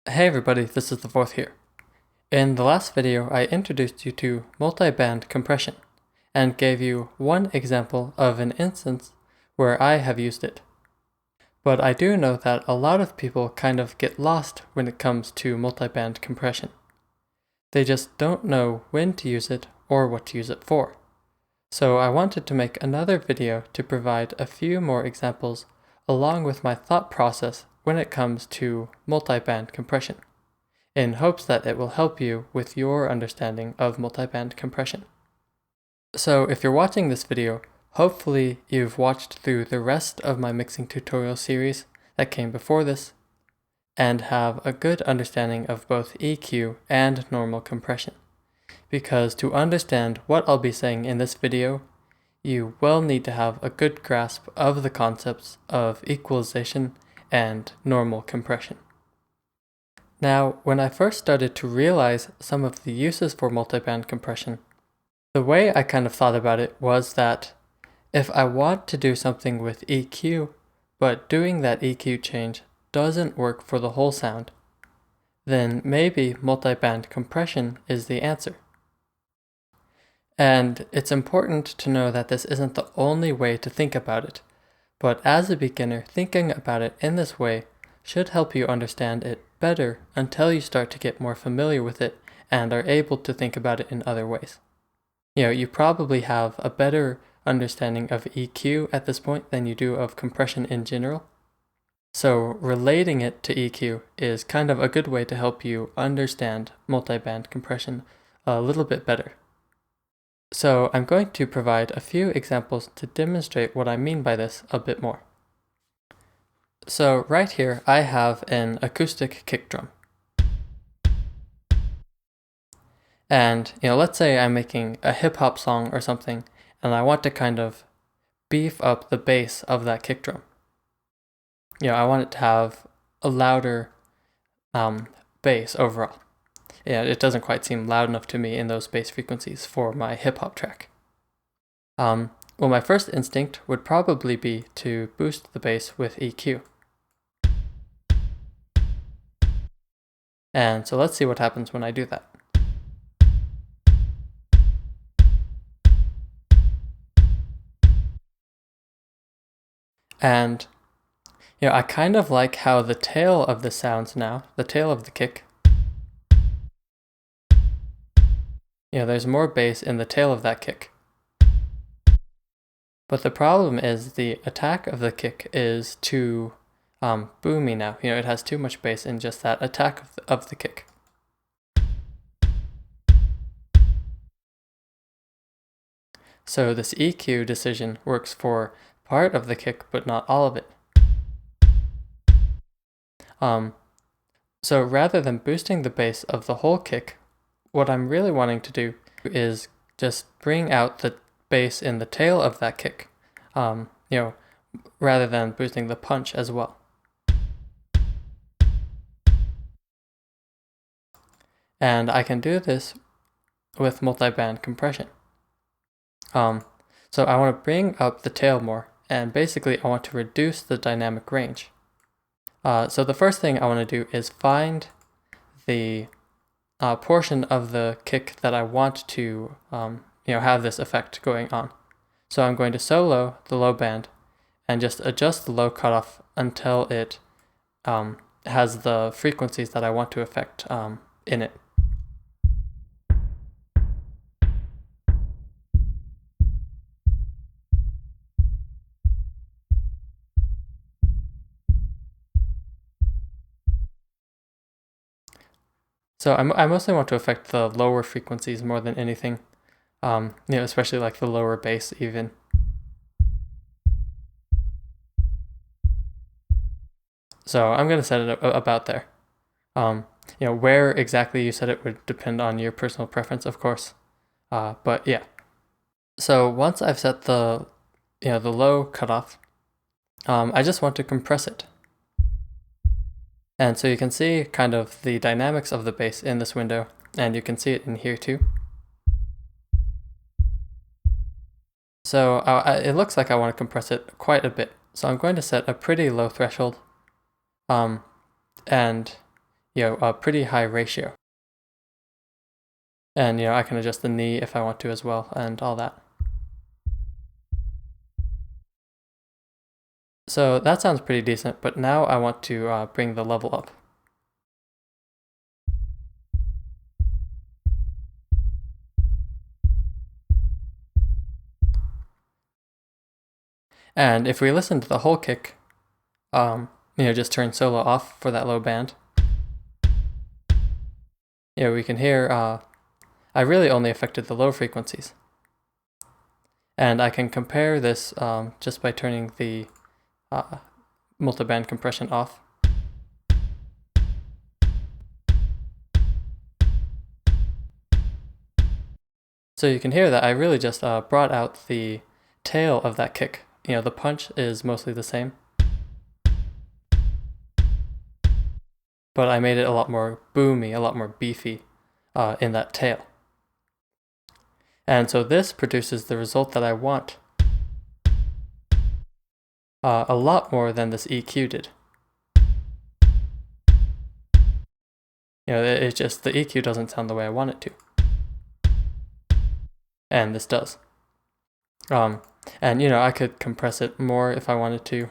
Hey everybody, this is the fourth here. In the last video, I introduced you to multiband compression and gave you one example of an instance where I have used it. But I do know that a lot of people kind of get lost when it comes to multiband compression. They just don't know when to use it or what to use it for. So I wanted to make another video to provide a few more examples along with my thought process when it comes to multiband compression, in hopes that it will help you with your understanding of multiband compression. So if you're watching this video, hopefully you've watched through the rest of my mixing tutorial series that came before this, and have a good understanding of both EQ and normal compression. Because to understand what I'll be saying in this video, you will need to have a good grasp of the concepts of equalization and normal compression. Now, when I first started to realize some of the uses for multiband compression, the way I kind of thought about it was that if I want to do something with EQ, but doing that EQ change doesn't work for the whole sound, then maybe multiband compression is the answer. And it's important to know that this isn't the only way to think about it, but as a beginner, thinking about it in this way should help you understand it better until you start to get more familiar with it and are able to think about it in other ways. You probably have a better understanding of EQ at this point than you do of compression in general. So relating it to EQ is kind of a good way to help you understand multiband compression a little bit better. So I'm going to provide a few examples to demonstrate what I mean by this a bit more. So right here I have an acoustic kick drum. And let's say I'm making a hip hop song or something and I want to kind of beef up the bass of that kick drum. I want it to have a louder bass overall. It doesn't quite seem loud enough to me in those bass frequencies for my hip-hop track. Well, my first instinct would probably be to boost the bass with EQ. And so let's see what happens when I do that. And I kind of like how the tail of this sounds now, the tail of the kick. There's more bass in the tail of that kick. But the problem is the attack of the kick is too boomy now. It has too much bass in just that attack of the kick. So this EQ decision works for part of the kick, but not all of it. So rather than boosting the bass of the whole kick, what I'm really wanting to do is just bring out the bass in the tail of that kick, rather than boosting the punch as well. And I can do this with multiband compression. So I want to bring up the tail more, and basically I want to reduce the dynamic range. So the first thing I want to do is find the portion of the kick that I want to have this effect going on. So I'm going to solo the low band and just adjust the low cutoff until it has the frequencies that I want to affect in it. So I mostly want to affect the lower frequencies more than anything, especially like the lower bass even. So I'm going to set it about there. Where exactly you set it would depend on your personal preference, of course. But yeah. So once I've set the low cutoff, I just want to compress it. And so you can see kind of the dynamics of the bass in this window, and you can see it in here too. So it looks like I want to compress it quite a bit. So I'm going to set a pretty low threshold. And a pretty high ratio. And I can adjust the knee if I want to as well, and all that. So that sounds pretty decent, but now I want to bring the level up. And if we listen to the whole kick, just turn solo off for that low band, we can hear I really only affected the low frequencies. And I can compare this just by turning the multiband compression off. So you can hear that I really just brought out the tail of that kick. The punch is mostly the same, but I made it a lot more boomy, a lot more beefy in that tail. And so this produces the result that I want a lot more than this EQ did. It's just the EQ doesn't sound the way I want it to. And this does. And I could compress it more if I wanted to.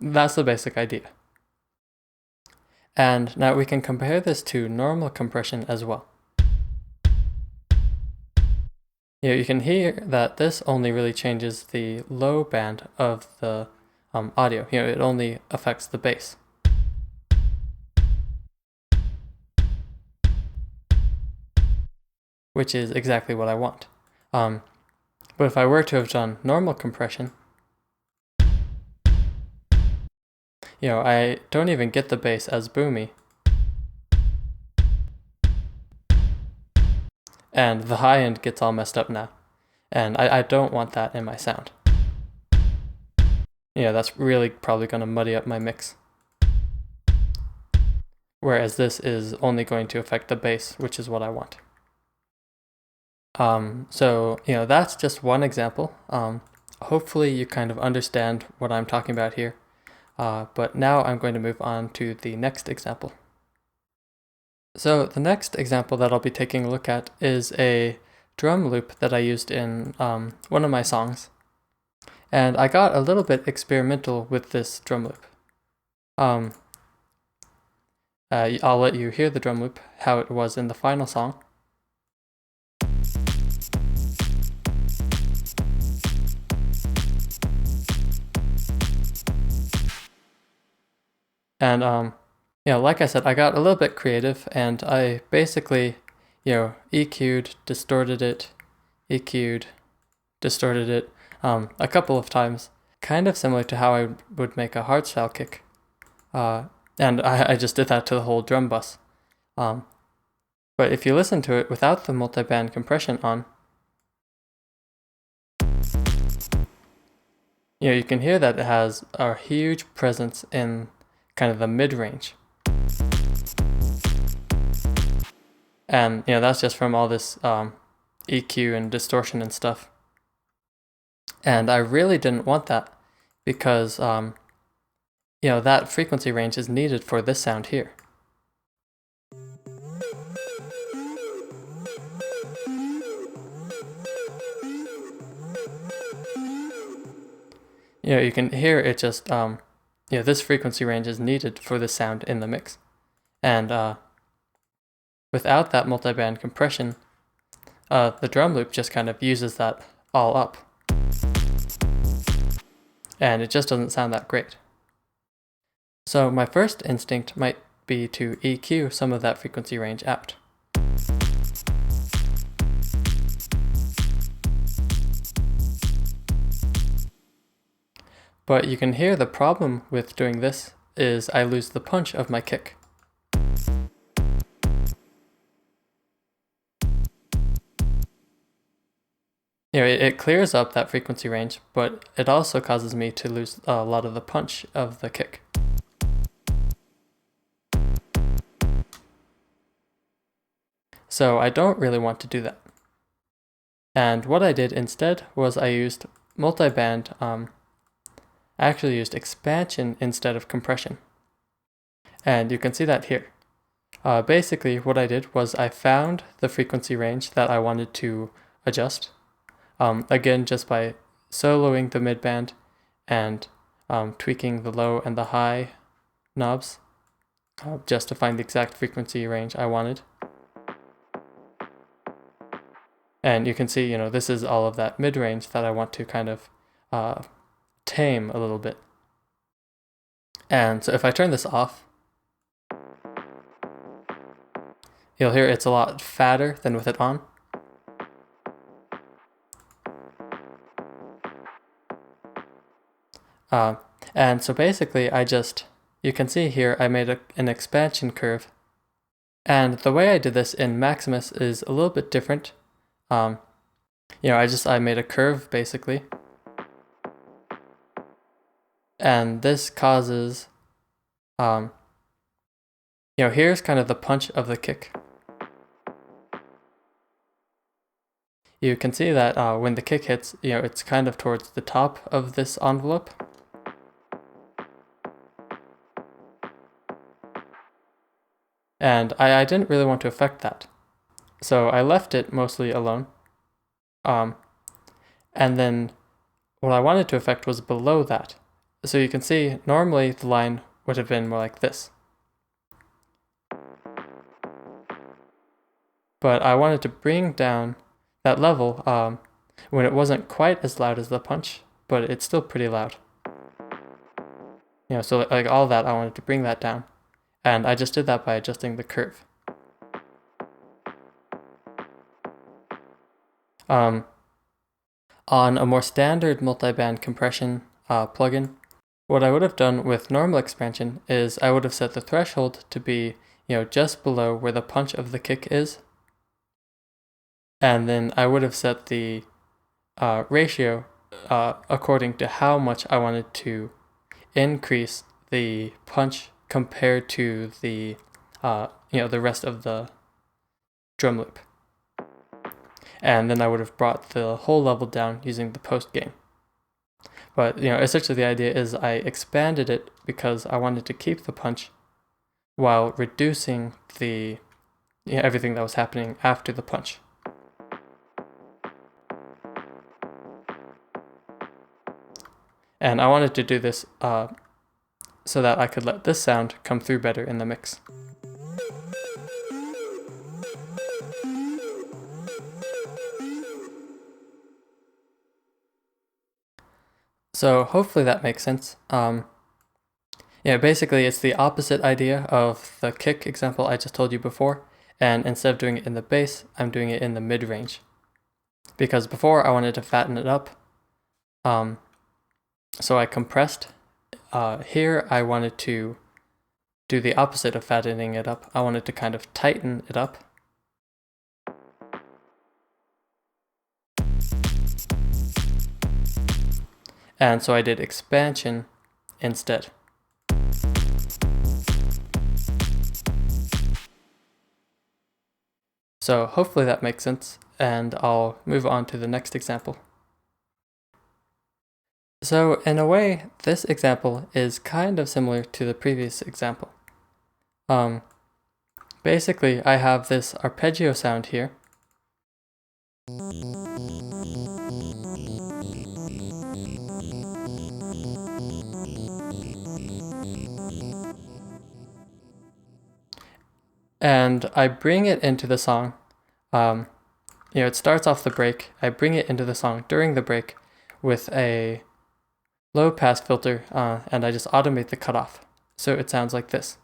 That's the basic idea. And now we can compare this to normal compression as well. You can hear that this only really changes the low band of the audio. It only affects the bass. Which is exactly what I want. But if I were to have done normal compression, I don't even get the bass as boomy. And the high end gets all messed up now. And I don't want that in my sound. That's really probably going to muddy up my mix. Whereas this is only going to affect the bass, which is what I want. So that's just one example. Hopefully you kind of understand what I'm talking about here. But now I'm going to move on to the next example. So the next example that I'll be taking a look at is a drum loop that I used in one of my songs. And I got a little bit experimental with this drum loop. I'll let you hear the drum loop, how it was in the final song. And like I said, I got a little bit creative, and I basically, EQ'd, distorted it, EQ'd, distorted it a couple of times, kind of similar to how I would make a hardstyle kick. And I just did that to the whole drum bus. But if you listen to it without the multiband compression on, you can hear that it has a huge presence in kind of the mid-range. And that's just from all this EQ and distortion and stuff. And I really didn't want that because that frequency range is needed for this sound here. You can hear it just this frequency range is needed for the sound in the mix. And without that multiband compression, the drum loop just kind of uses that all up. And it just doesn't sound that great. So my first instinct might be to EQ some of that frequency range out. But you can hear the problem with doing this is I lose the punch of my kick. It clears up that frequency range, but it also causes me to lose a lot of the punch of the kick. So I don't really want to do that. And what I did instead was I used multiband. I actually used expansion instead of compression. And you can see that here. Basically, what I did was I found the frequency range that I wanted to adjust. Again, just by soloing the midband and tweaking the low and the high knobs just to find the exact frequency range I wanted. And you can see, this is all of that mid-range that I want to kind of tame a little bit. And so if I turn this off, you'll hear it's a lot fatter than with it on. And so basically you can see here I made an expansion curve. And the way I did this in Maximus is a little bit different. I made a curve basically. And this causes, here's kind of the punch of the kick. You can see that when the kick hits, it's kind of towards the top of this envelope. And I didn't really want to affect that. So I left it mostly alone. And then what I wanted to affect was below that. So you can see normally the line would have been more like this. But I wanted to bring down that level when it wasn't quite as loud as the punch, but it's still pretty loud. So like all that, I wanted to bring that down. And I just did that by adjusting the curve. On a more standard multiband compression plugin, what I would have done with normal expansion is I would have set the threshold to be, just below where the punch of the kick is. And then I would have set the ratio according to how much I wanted to increase the punch compared to the the rest of the drum loop. And then I would have brought the whole level down using the post gain. But essentially the idea is I expanded it because I wanted to keep the punch while reducing the everything that was happening after the punch. And I wanted to do this so that I could let this sound come through better in the mix. So hopefully that makes sense. Basically it's the opposite idea of the kick example I just told you before, and instead of doing it in the bass, I'm doing it in the mid-range. Because before I wanted to fatten it up, so I compressed. Here I wanted to do the opposite of fattening it up. I wanted to kind of tighten it up. And so I did expansion instead. So hopefully that makes sense, and I'll move on to the next example. So in a way, this example is kind of similar to the previous example. Basically, I have this arpeggio sound here. And I bring it into the song. It starts off the break. I bring it into the song during the break with a low pass filter, and I just automate the cutoff. So it sounds like this.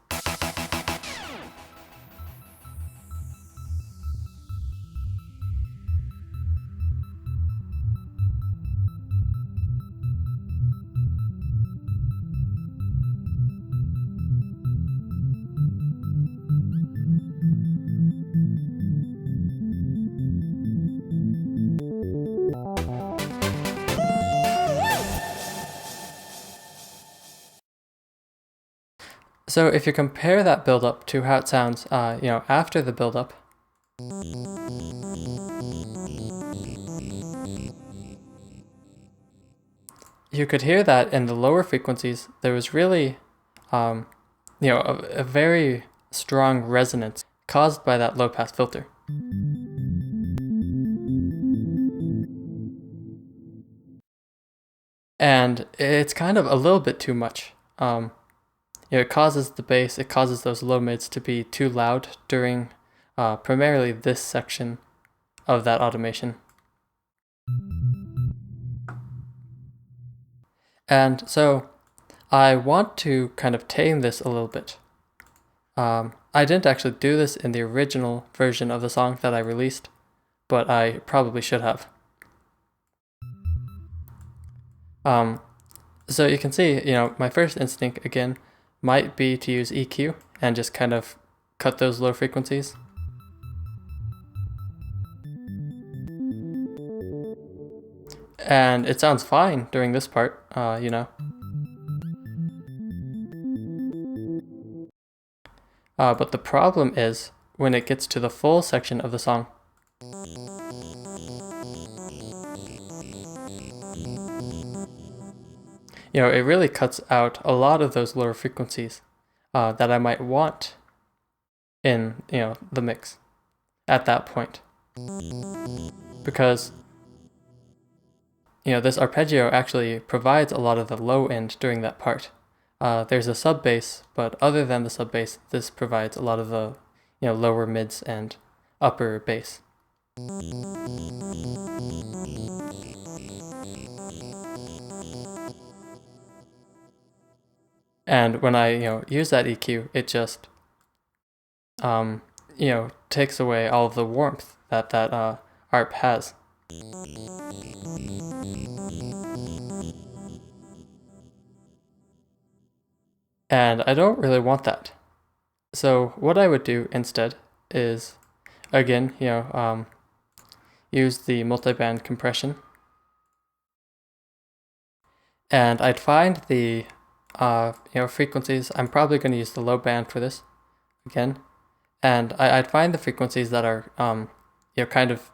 So if you compare that build-up to how it sounds, after the build-up, you could hear that in the lower frequencies, there was really, a very strong resonance caused by that low-pass filter. And it's kind of a little bit too much. It causes the bass, it causes those low mids to be too loud during primarily this section of that automation. And so I want to kind of tame this a little bit. I didn't actually do this in the original version of the song that I released, but I probably should have. So you can see, my first instinct again might be to use EQ and just kind of cut those low frequencies. And it sounds fine during this part, but the problem is when it gets to the full section of the song. It really cuts out a lot of those lower frequencies that I might want in, the mix at that point. Because, this arpeggio actually provides a lot of the low end during that part. There's a sub bass, but other than the sub bass, this provides a lot of the, lower mids and upper bass. And when I, use that EQ, it just, takes away all of the warmth that ARP has. And I don't really want that. So what I would do instead is, again, use the multiband compression. And I'd find the frequencies. I'm probably going to use the low band for this again. And I'd find the frequencies that are, kind of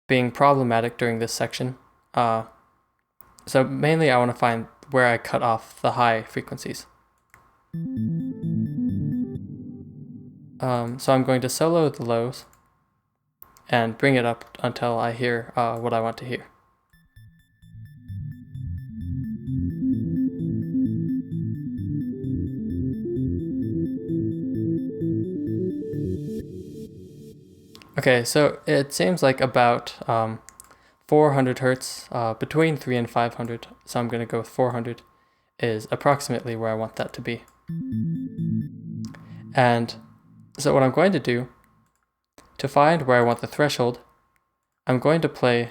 being problematic during this section. So mainly I want to find where I cut off the high frequencies. So I'm going to solo the lows and bring it up until I hear what I want to hear. Okay, so it seems like about 400 hertz, between 3 and 500, so I'm going to go with 400, is approximately where I want that to be. And so what I'm going to do, to find where I want the threshold, I'm going to play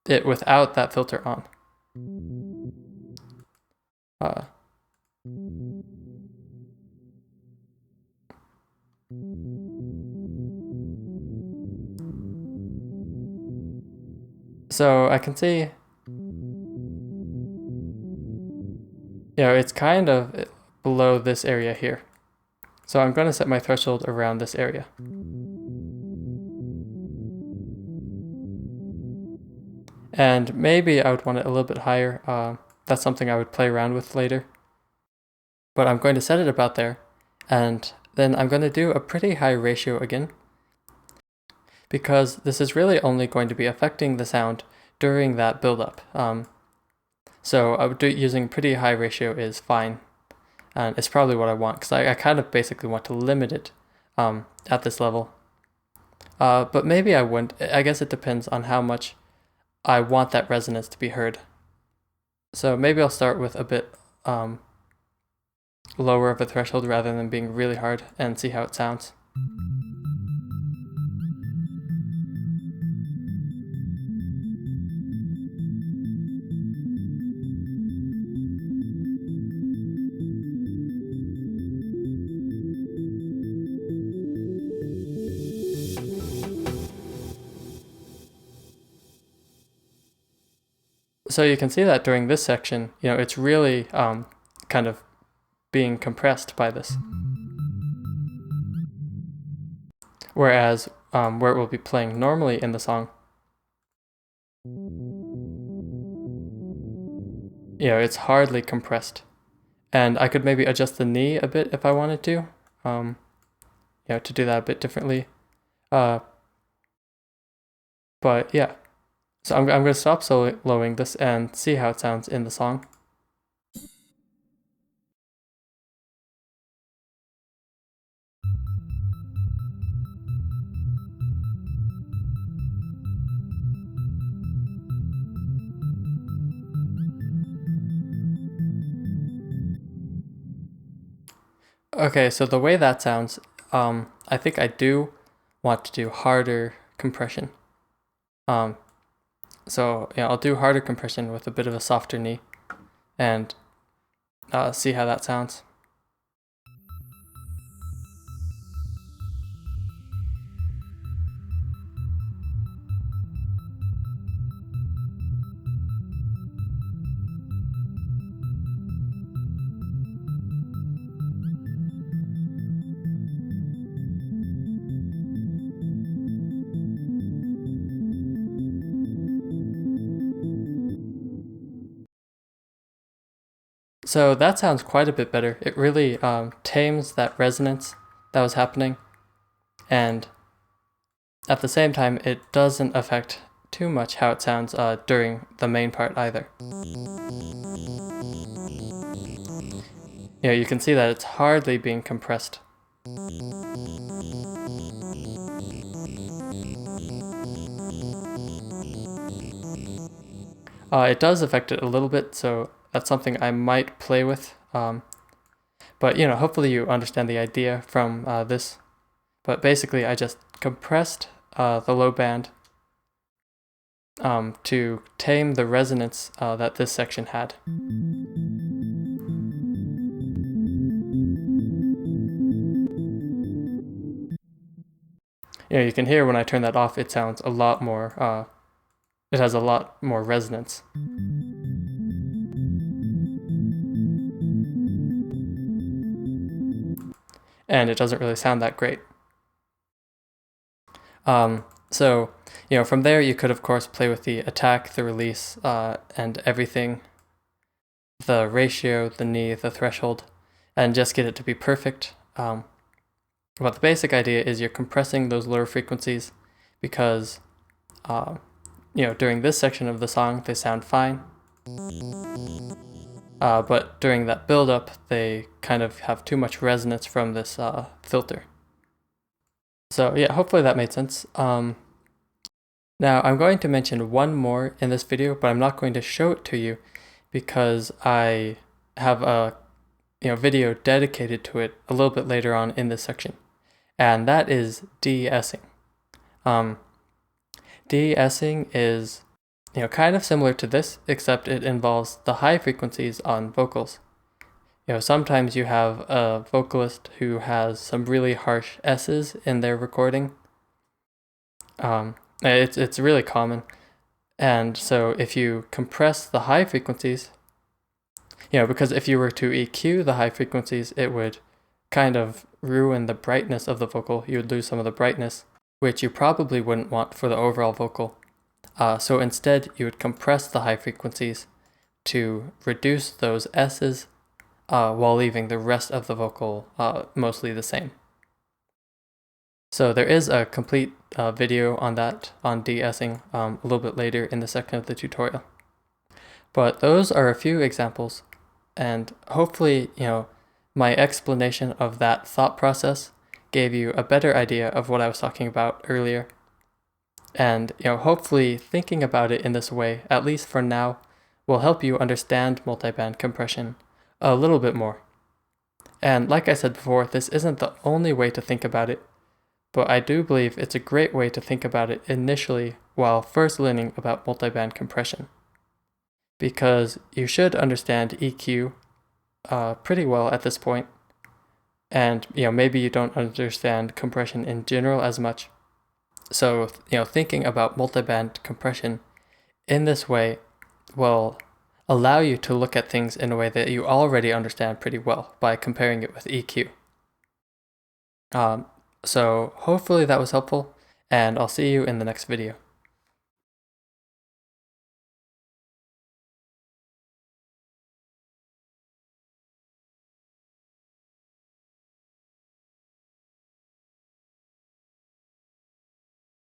it without that filter on. So I can see, it's kind of below this area here. So I'm going to set my threshold around this area. And maybe I would want it a little bit higher. That's something I would play around with later. But I'm going to set it about there. And then I'm going to do a pretty high ratio again, because this is really only going to be affecting the sound during that build-up. So I would do using pretty high ratio is fine. And it's probably what I want, because I kind of basically want to limit it at this level. But maybe I wouldn't. I guess it depends on how much I want that resonance to be heard. So maybe I'll start with a bit lower of a threshold rather than being really hard, and see how it sounds. So you can see that during this section, it's really kind of being compressed by this. Whereas where it will be playing normally in the song, it's hardly compressed. And I could maybe adjust the knee a bit if I wanted to, to do that a bit differently. But yeah, so I'm going to stop soloing this and see how it sounds in the song. Okay, so the way that sounds, I think I do want to do harder compression. So yeah, I'll do harder compression with a bit of a softer knee and see how that sounds. So that sounds quite a bit better. It really tames that resonance that was happening, and at the same time, it doesn't affect too much how it sounds during the main part either. You can see that it's hardly being compressed. It does affect it a little bit, so that's something I might play with. But hopefully you understand the idea from this. But basically, I just compressed the low band to tame the resonance that this section had. You can hear when I turn that off, it sounds a lot more, it has a lot more resonance. And it doesn't really sound that great. So, from there you could of course play with the attack, the release, and everything, the ratio, the knee, the threshold, and just get it to be perfect. But the basic idea is you're compressing those lower frequencies because, during this section of the song, they sound fine. But during that build-up, they kind of have too much resonance from this filter. So yeah, hopefully that made sense. Now I'm going to mention one more in this video, but I'm not going to show it to you because I have a video dedicated to it a little bit later on in this section, and that is de-essing. De-essing is kind of similar to this, except it involves the high frequencies on vocals. Sometimes you have a vocalist who has some really harsh S's in their recording. It's really common. And so if you compress the high frequencies, because if you were to EQ the high frequencies, it would kind of ruin the brightness of the vocal. You would lose some of the brightness, which you probably wouldn't want for the overall vocal. So instead, you would compress the high frequencies to reduce those S's while leaving the rest of the vocal mostly the same. So there is a complete video on that, on de-essing, a little bit later in the section of the tutorial. But those are a few examples, and hopefully, my explanation of that thought process gave you a better idea of what I was talking about earlier. And, hopefully thinking about it in this way, at least for now, will help you understand multiband compression a little bit more. And like I said before, this isn't the only way to think about it, but I do believe it's a great way to think about it initially while first learning about multiband compression. Because you should understand EQ pretty well at this point, and maybe you don't understand compression in general as much. So thinking about multiband compression in this way will allow you to look at things in a way that you already understand pretty well by comparing it with EQ. So hopefully that was helpful, and I'll see you in the next video.